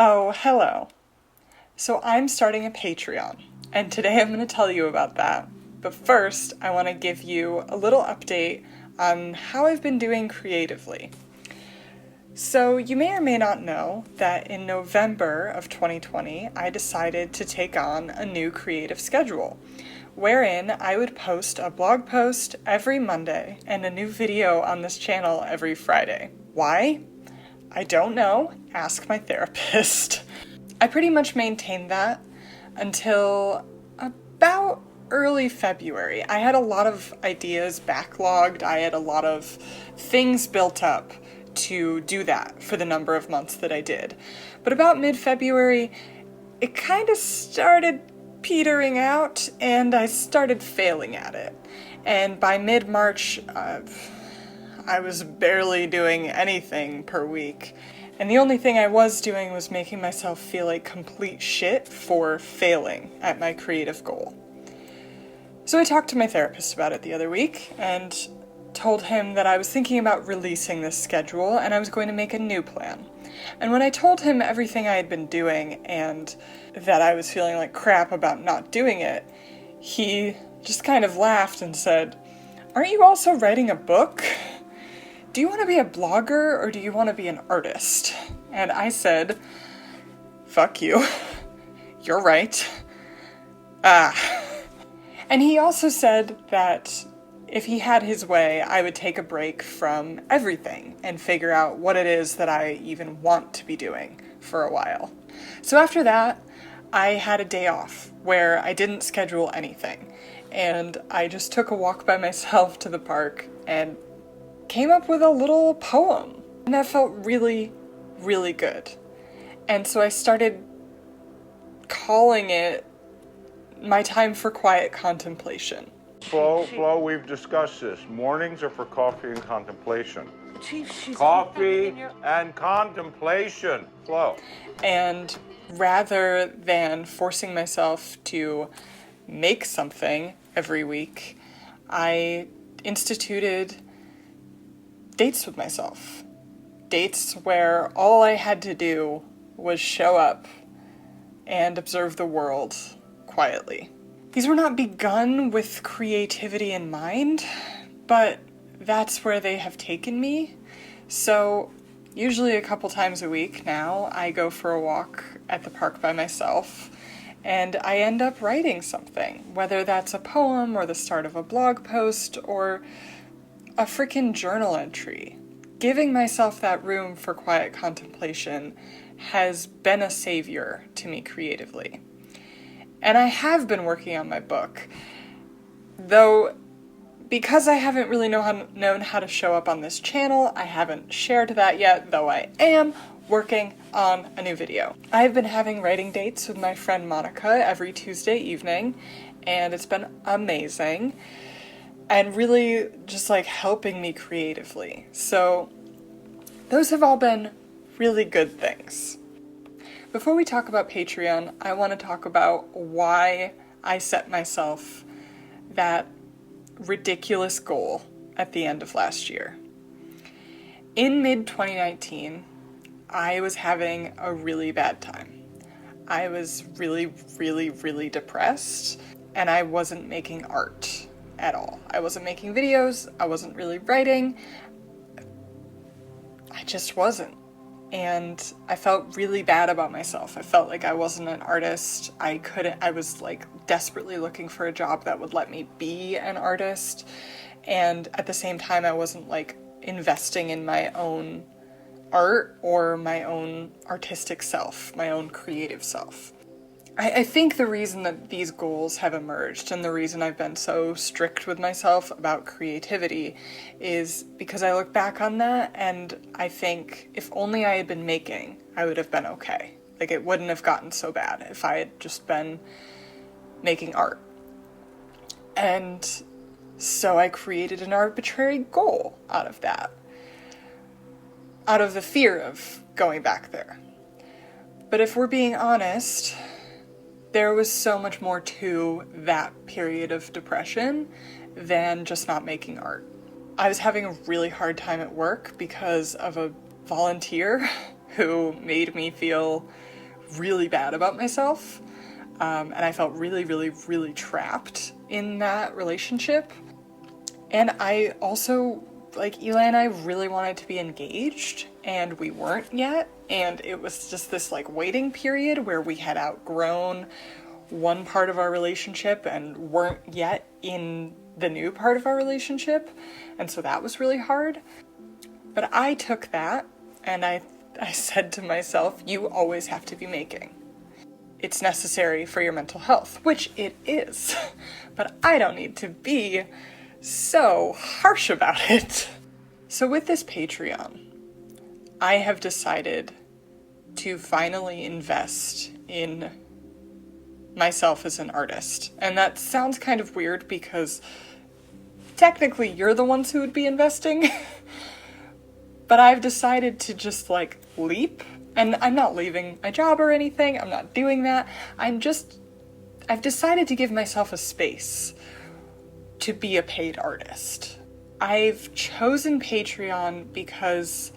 Oh, hello. So I'm starting a Patreon, and today I'm going to tell you about that. But first, I want to give you a little update on how I've been doing creatively. So you may or may not know that in November of 2020, I decided to take on a new creative schedule, wherein I would post a blog post every Monday and a new video on this channel every Friday. Why? I don't know. Ask my therapist. I pretty much maintained that until about early February. I had a lot of ideas backlogged. I had a lot of things built up to do that for the number of months that I did. But about mid-February, it kind of started petering out and I started failing at it. And by mid-March, I was barely doing anything per week. And the only thing I was doing was making myself feel like complete shit for failing at my creative goal. So I talked to my therapist about it the other week and told him that I was thinking about releasing this schedule and I was going to make a new plan. And when I told him everything I had been doing and that I was feeling like crap about not doing it, he just kind of laughed and said, "Aren't you also writing a book? Do you want to be a blogger or do you want to be an artist?" And I said, "Fuck you. You're right." And he also said that if he had his way, I would take a break from everything and figure out what it is that I even want to be doing for a while. So after that, I had a day off where I didn't schedule anything. And I just took a walk by myself to the park and came up with a little poem. And that felt really, really good. And so I started calling it my time for quiet contemplation. Flo, we've discussed this. Mornings are for coffee and contemplation. Chief, she's Coffee and contemplation. Flo. And rather than forcing myself to make something every week, I instituted dates with myself. Dates where all I had to do was show up and observe the world quietly. These were not begun with creativity in mind, but that's where they have taken me. So usually a couple times a week now, I go for a walk at the park by myself, and I end up writing something, whether that's a poem or the start of a blog post or a freaking journal entry. Giving myself that room for quiet contemplation has been a savior to me creatively. And I have been working on my book, though because I haven't really known how to show up on this channel, I haven't shared that yet, though I am working on a new video. I've been having writing dates with my friend Monica every Tuesday evening, and it's been amazing, and really just like helping me creatively. So those have all been really good things. Before we talk about Patreon, I want to talk about why I set myself that ridiculous goal at the end of last year. In mid-2019, I was having a really bad time. I was really, really, really depressed, and I wasn't making art at all. I wasn't making videos, I wasn't really writing. I just wasn't. And I felt really bad about myself. I felt like I wasn't an artist. I was like desperately looking for a job that would let me be an artist. And at the same time, I wasn't like investing in my own art or my own artistic self, my own creative self. I think the reason that these goals have emerged and the reason I've been so strict with myself about creativity is because I look back on that and I think if only I had been making, I would have been okay. Like it wouldn't have gotten so bad if I had just been making art. And so I created an arbitrary goal out of that. Out of the fear of going back there. But if we're being honest, there was so much more to that period of depression than just not making art. I was having a really hard time at work because of a volunteer who made me feel really bad about myself. And I felt really, really, really trapped in that relationship. And I also, like, Eli and I really wanted to be engaged, and we weren't yet. And it was just this, like, waiting period where we had outgrown one part of our relationship and weren't yet in the new part of our relationship. And so that was really hard. But I took that and I said to myself, you always have to be making. It's necessary for your mental health, which it is. But I don't need to be so harsh about it. So with this Patreon, I have decided to finally invest in myself as an artist. And that sounds kind of weird because technically you're the ones who would be investing. But I've decided to just, like, leap. And I'm not leaving my job or anything. I'm not doing that. I've decided to give myself a space to be a paid artist. I've chosen Patreon because,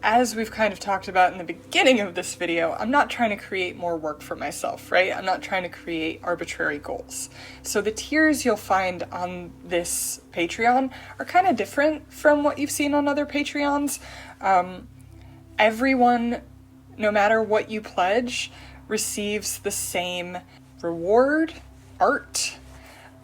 as we've kind of talked about in the beginning of this video, I'm not trying to create more work for myself, right? I'm not trying to create arbitrary goals. So the tiers you'll find on this Patreon are kind of different from what you've seen on other Patreons. Everyone, no matter what you pledge, receives the same reward, art.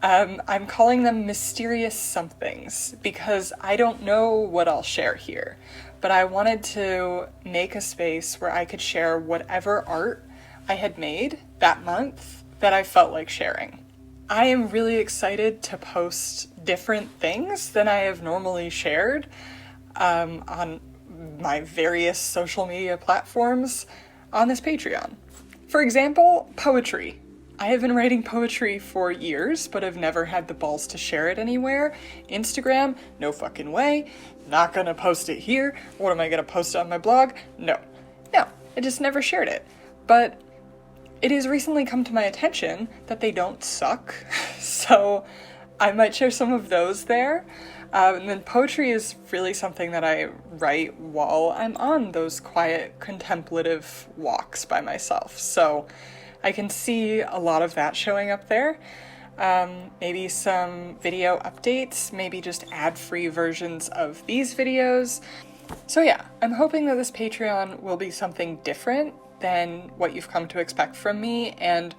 I'm calling them mysterious somethings because I don't know what I'll share here. But I wanted to make a space where I could share whatever art I had made that month that I felt like sharing. I am really excited to post different things than I have normally shared on my various social media platforms on this Patreon. For example, poetry. I have been writing poetry for years, but have never had the balls to share it anywhere. Instagram, no fucking way. Not gonna post it here. What am I gonna post it on my blog? No, I just never shared it. But it has recently come to my attention that they don't suck, so I might share some of those there. And then poetry is really something that I write while I'm on those quiet, contemplative walks by myself. So I can see a lot of that showing up there. Maybe some video updates, maybe just ad-free versions of these videos. So yeah, I'm hoping that this Patreon will be something different than what you've come to expect from me, and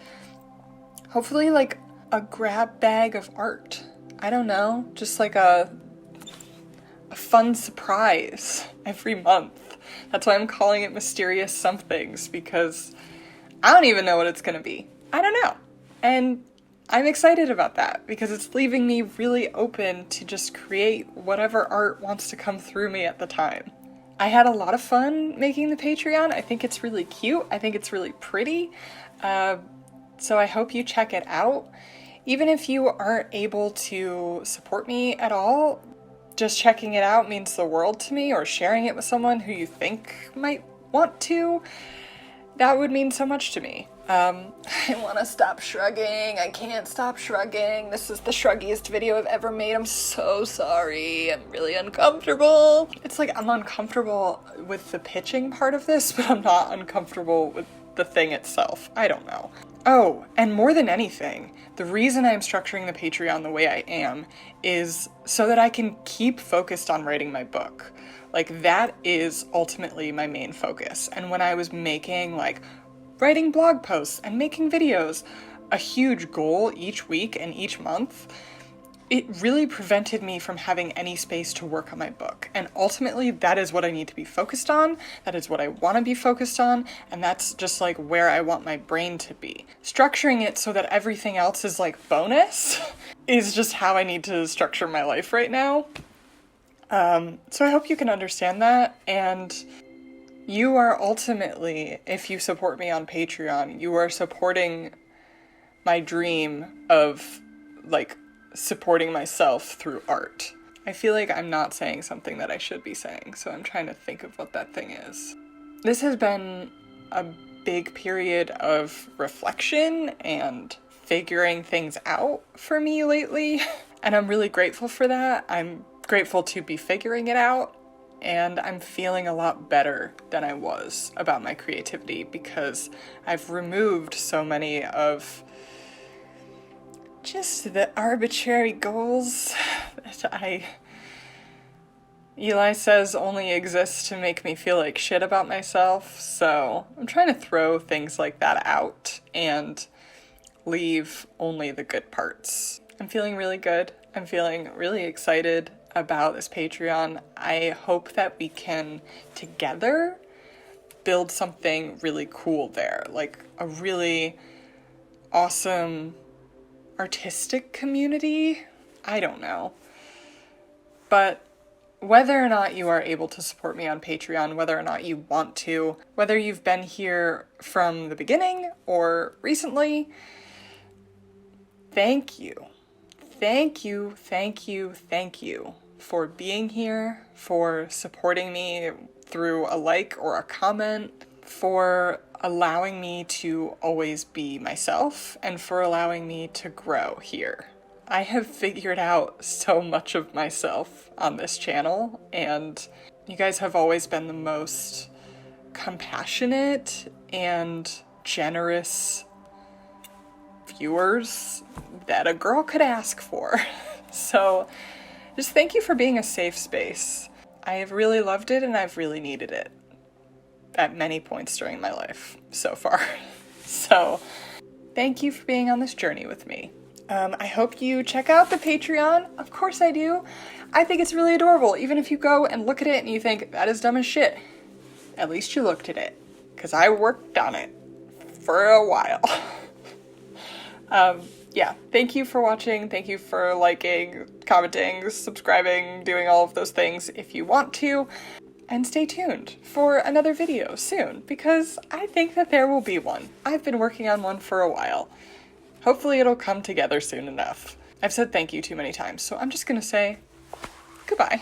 hopefully like a grab bag of art. I don't know, just like a fun surprise every month. That's why I'm calling it Mysterious Somethings, because I don't even know what it's gonna be. I don't know. And I'm excited about that because it's leaving me really open to just create whatever art wants to come through me at the time. I had a lot of fun making the Patreon. I think it's really cute. I think it's really pretty. So I hope you check it out. Even if you aren't able to support me at all, just checking it out means the world to me, or sharing it with someone who you think might want to. That would mean so much to me. I want to stop shrugging. I can't stop shrugging. This is the shruggiest video I've ever made. I'm so sorry. I'm really uncomfortable. It's like I'm uncomfortable with the pitching part of this, but I'm not uncomfortable with the thing itself. I don't know. Oh, and more than anything, the reason I'm structuring the Patreon the way I am is so that I can keep focused on writing my book. Like, that is ultimately my main focus. And when I was making, like, writing blog posts and making videos a huge goal each week and each month, it really prevented me from having any space to work on my book. And ultimately, that is what I need to be focused on. That is what I want to be focused on. And that's just like where I want my brain to be. Structuring it so that everything else is like bonus is just how I need to structure my life right now. So I hope you can understand that. And you are ultimately, if you support me on Patreon, you are supporting my dream of, like, supporting myself through art. I feel like I'm not saying something that I should be saying, so I'm trying to think of what that thing is. This has been a big period of reflection and figuring things out for me lately, and I'm really grateful for that. I'm grateful to be figuring it out, and I'm feeling a lot better than I was about my creativity because I've removed so many of just the arbitrary goals that Eli says only exist to make me feel like shit about myself, so I'm trying to throw things like that out and leave only the good parts. I'm feeling really good. I'm feeling really excited about this Patreon. I hope that we can together build something really cool there, like a really awesome artistic community. I don't know. But whether or not you are able to support me on Patreon, whether or not you want to, whether you've been here from the beginning or recently, thank you. Thank you, thank you, thank you for being here, for supporting me through a like or a comment, for allowing me to always be myself, and for allowing me to grow here. I have figured out so much of myself on this channel, and you guys have always been the most compassionate and generous viewers that a girl could ask for. So just thank you for being a safe space. I have really loved it and I've really needed it at many points during my life so far. So thank you for being on this journey with me. I hope you check out the Patreon. Of course I do. I think it's really adorable. Even if you go and look at it and you think, that is dumb as shit, at least you looked at it. Because I worked on it for a while. Yeah, thank you for watching. Thank you for liking, commenting, subscribing, doing all of those things if you want to. And stay tuned for another video soon, because I think that there will be one. I've been working on one for a while. Hopefully it'll come together soon enough. I've said thank you too many times, so I'm just gonna say goodbye.